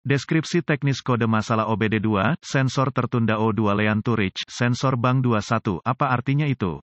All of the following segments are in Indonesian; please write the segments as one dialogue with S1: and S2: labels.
S1: Deskripsi teknis kode masalah OBD2, sensor tertunda O2 Lean to reach, sensor bank 21. Apa artinya itu?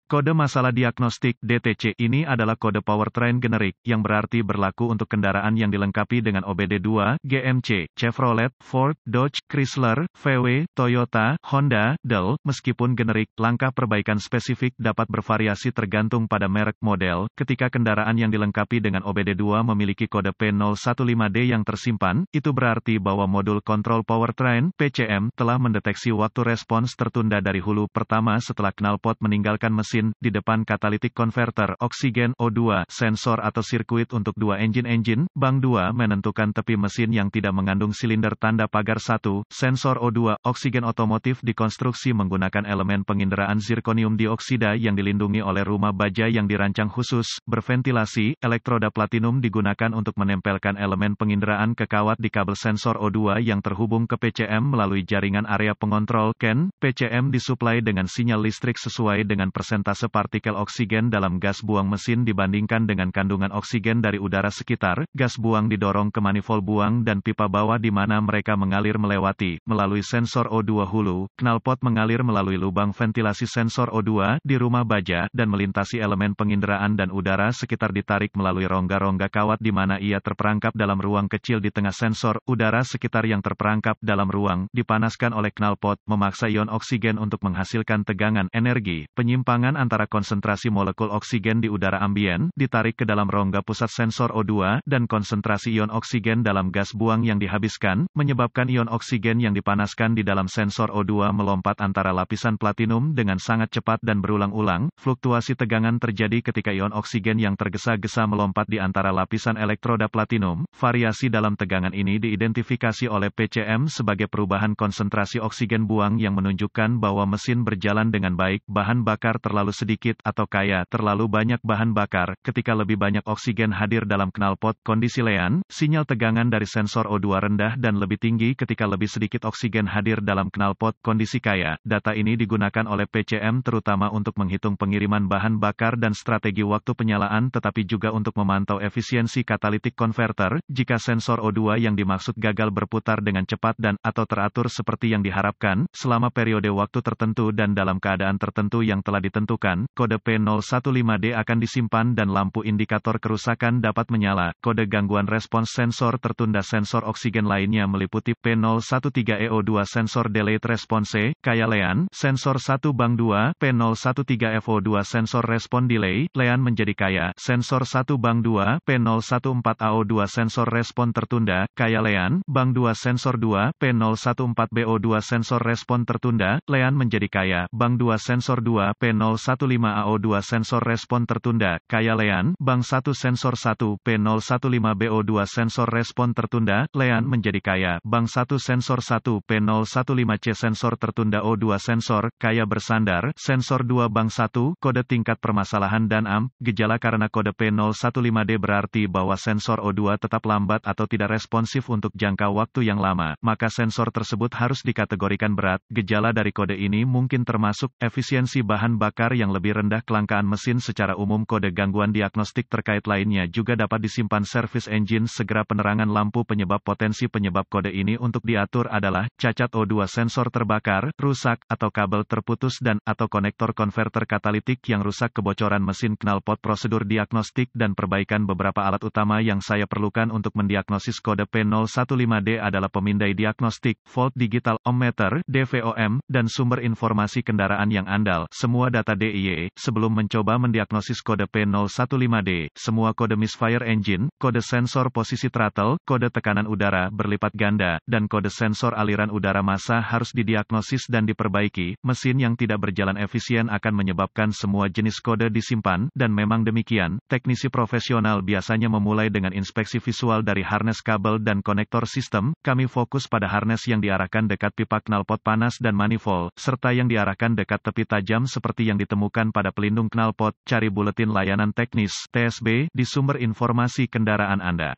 S1: Kode masalah diagnostik (DTC) ini adalah kode powertrain generik, yang berarti berlaku untuk kendaraan yang dilengkapi dengan OBD2, GMC, Chevrolet, Ford, Dodge, Chrysler, VW, Toyota, Honda, Dell. Meskipun generik, langkah perbaikan spesifik dapat bervariasi tergantung pada merek model. Ketika kendaraan yang dilengkapi dengan OBD2 memiliki kode P015D yang tersimpan, itu berarti bahwa modul kontrol powertrain (PCM) telah mendeteksi waktu respons tertunda dari hulu pertama setelah knalpot meninggalkan mesin di depan catalytic converter oksigen O2 sensor atau sirkuit untuk dua engine bank 2 menentukan tepi mesin yang tidak mengandung silinder tanda pagar 1 sensor O2 oksigen otomotif dikonstruksi menggunakan elemen penginderaan zirkonium dioksida yang dilindungi oleh rumah baja yang dirancang khusus berventilasi. Elektroda platinum digunakan untuk menempelkan elemen penginderaan ke kawat di kabel sensor O2 yang terhubung ke PCM melalui jaringan area pengontrol CAN. PCM disuplai dengan sinyal listrik sesuai dengan persentase partikel oksigen dalam gas buang mesin dibandingkan dengan kandungan oksigen dari udara sekitar. Gas buang didorong ke manifold buang dan pipa bawah di mana mereka mengalir melewati melalui sensor O2 hulu. Knalpot mengalir melalui lubang ventilasi sensor O2 di rumah baja dan melintasi elemen penginderaan dan udara sekitar ditarik melalui rongga-rongga kawat di mana ia terperangkap dalam ruang kecil di tengah sensor. Udara sekitar yang terperangkap dalam ruang dipanaskan oleh knalpot, memaksa ion oksigen untuk menghasilkan tegangan energi. Penyimpangan antara konsentrasi molekul oksigen di udara ambien, ditarik ke dalam rongga pusat sensor O2, dan konsentrasi ion oksigen dalam gas buang yang dihabiskan, menyebabkan ion oksigen yang dipanaskan di dalam sensor O2 melompat antara lapisan platinum dengan sangat cepat dan berulang-ulang. Fluktuasi tegangan terjadi ketika ion oksigen yang tergesa-gesa melompat di antara lapisan elektroda platinum. Variasi dalam tegangan ini diidentifikasi oleh PCM sebagai perubahan konsentrasi oksigen buang yang menunjukkan bahwa mesin berjalan dengan baik. Bahan bakar terlalu sedikit atau kaya terlalu banyak bahan bakar. Ketika lebih banyak oksigen hadir dalam knalpot, kondisi lean, sinyal tegangan dari sensor O2 rendah dan lebih tinggi ketika lebih sedikit oksigen hadir dalam knalpot, kondisi kaya. Data ini digunakan oleh PCM terutama untuk menghitung pengiriman bahan bakar dan strategi waktu penyalaan tetapi juga untuk memantau efisiensi catalytic converter. Jika sensor O2 yang dimaksud gagal berputar dengan cepat dan atau teratur seperti yang diharapkan, selama periode waktu tertentu dan dalam keadaan tertentu yang telah ditentukan, kode P015D akan disimpan dan lampu indikator kerusakan dapat menyala. Kode gangguan respons sensor tertunda sensor oksigen lainnya meliputi P013EO2 sensor delayed response, kaya lean, sensor 1 bank 2, P013FO2 sensor respon delay, lean menjadi kaya, sensor 1 bank 2, P014AO2 sensor respon tertunda, kaya lean, bank 2 sensor 2, P014BO2 sensor respon tertunda, lean menjadi kaya, bank 2 sensor 2, P015AO2 sensor respon tertunda, kaya lean, bank 1 sensor 1, P015BO2 sensor respon tertunda, lean menjadi kaya, bank 1 sensor 1, P015C sensor tertunda O2 sensor, kaya bersandar, sensor 2 bank 1, kode tingkat permasalahan dan gejala karena kode P015D berarti bahwa sensor O2 tetap lambat atau tidak responsif untuk jangka waktu yang lama, maka sensor tersebut harus dikategorikan berat. Gejala dari kode ini mungkin termasuk efisiensi bahan bakar yang lebih rendah, kelangkaan mesin secara umum. Kode gangguan diagnostik terkait lainnya juga dapat disimpan servis engine. Segera penerangan lampu penyebab. Potensi penyebab kode ini untuk diatur adalah cacat O2 sensor terbakar, rusak, atau kabel terputus dan atau konektor konverter katalitik yang rusak, kebocoran mesin knalpot. Prosedur diagnostik dan perbaikan. Beberapa alat utama yang saya perlukan untuk mendiagnosis kode P015D adalah pemindai diagnostik, volt digital, ohmmeter, DVOM, dan sumber informasi kendaraan yang andal. Semua data DIY. Sebelum mencoba mendiagnosis kode P015D, semua kode misfire engine, kode sensor posisi throttle, kode tekanan udara berlipat ganda, dan kode sensor aliran udara massa harus didiagnosis dan diperbaiki. Mesin yang tidak berjalan efisien akan menyebabkan semua jenis kode disimpan, dan memang demikian. Teknisi profesional biasanya memulai dengan inspeksi visual dari harness kabel dan konektor sistem. Kami fokus pada harness yang diarahkan dekat pipa knalpot panas dan manifold, serta yang diarahkan dekat tepi tajam seperti yang ditemukan pada pelindung knalpot. Cari buletin layanan teknis (TSB) di sumber informasi kendaraan Anda.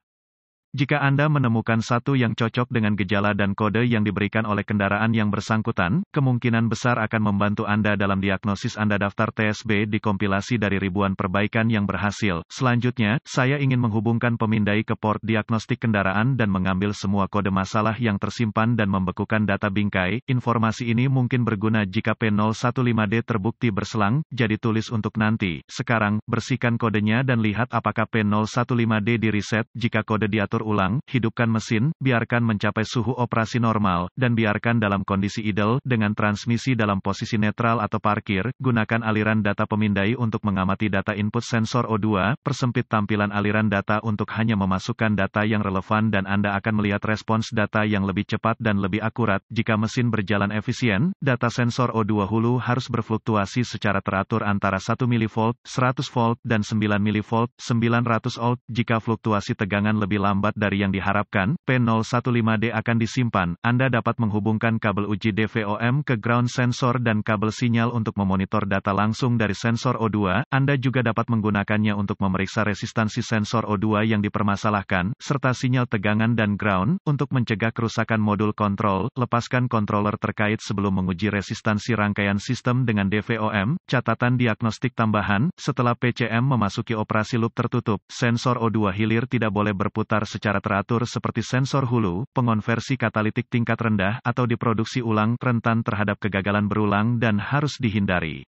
S1: Jika Anda menemukan satu yang cocok dengan gejala dan kode yang diberikan oleh kendaraan yang bersangkutan, kemungkinan besar akan membantu Anda dalam diagnosis Anda. Daftar TSB dikompilasi dari ribuan perbaikan yang berhasil. Selanjutnya, saya ingin menghubungkan pemindai ke port diagnostik kendaraan dan mengambil semua kode masalah yang tersimpan dan membekukan data bingkai. Informasi ini mungkin berguna jika P015D terbukti berselang, jadi tulis untuk nanti. Sekarang, bersihkan kodenya dan lihat apakah P015D di reset. Jika kode diatur ulang, hidupkan mesin, biarkan mencapai suhu operasi normal, dan biarkan dalam kondisi idle, dengan transmisi dalam posisi netral atau parkir. Gunakan aliran data pemindai untuk mengamati data input sensor O2, persempit tampilan aliran data untuk hanya memasukkan data yang relevan dan Anda akan melihat respons data yang lebih cepat dan lebih akurat. Jika mesin berjalan efisien, data sensor O2 hulu harus berfluktuasi secara teratur antara 1 mV, 100 volt, dan 9 mV, 900 volt. Jika fluktuasi tegangan lebih lambat dari yang diharapkan, P015D akan disimpan. Anda dapat menghubungkan kabel uji DVOM ke ground sensor dan kabel sinyal untuk memonitor data langsung dari sensor O2. Anda juga dapat menggunakannya untuk memeriksa resistansi sensor O2 yang dipermasalahkan, serta sinyal tegangan dan ground. Untuk mencegah kerusakan modul kontrol, lepaskan controller terkait sebelum menguji resistansi rangkaian sistem dengan DVOM. Catatan diagnostik tambahan, setelah PCM memasuki operasi loop tertutup, sensor O2 hilir tidak boleh berputar secara teratur seperti sensor hulu. Pengonversi katalitik tingkat rendah atau diproduksi ulang rentan terhadap kegagalan berulang dan harus dihindari.